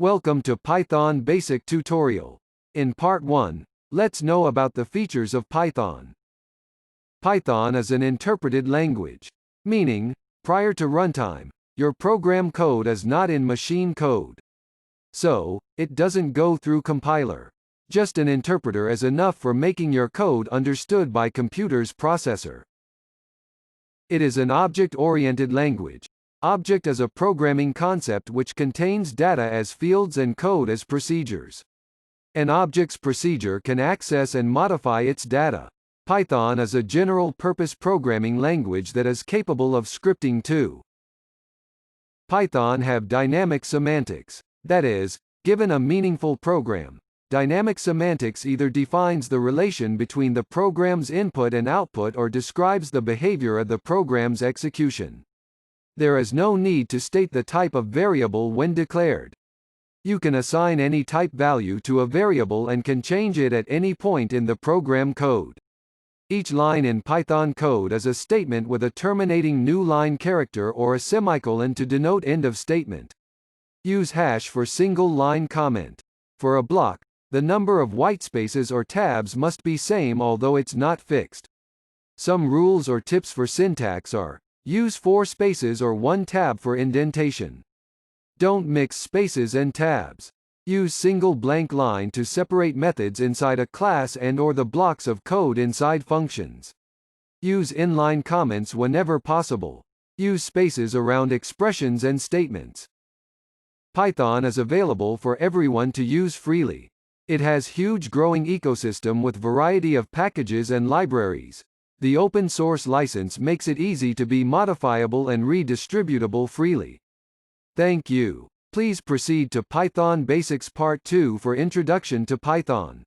Welcome to Python Basic Tutorial. In Part 1, let's know about the features of Python. Python is an interpreted language, meaning, prior to runtime, your program code is not in machine code. So, it doesn't go through compiler. Just an interpreter is enough for making your code understood by computer's processor. It is an object-oriented language. Object is a programming concept which contains data as fields and code as procedures. An object's procedure can access and modify its data. Python is a general-purpose programming language that is capable of scripting too. Python have dynamic semantics. That is, given a meaningful program, dynamic semantics either defines the relation between the program's input and output or describes the behavior of the program's execution. There is no need to state the type of variable when declared. You can assign any type value to a variable and can change it at any point in the program code. Each line in Python code is a statement with a terminating new line character or a semicolon to denote end of statement. Use hash for single line comment. For a block, the number of whitespaces or tabs must be same although it's not fixed. Some rules or tips for syntax are: use 4 spaces or 1 tab for indentation. Don't mix spaces and tabs. Use single blank line to separate methods inside a class and/or the blocks of code inside functions. Use inline comments whenever possible. Use spaces around expressions and statements. Python is available for everyone to use freely. It has huge growing ecosystem with variety of packages and libraries. The open source license makes it easy to be modifiable and redistributable freely. Thank you. Please proceed to Python Basics Part 2 for Introduction to Python.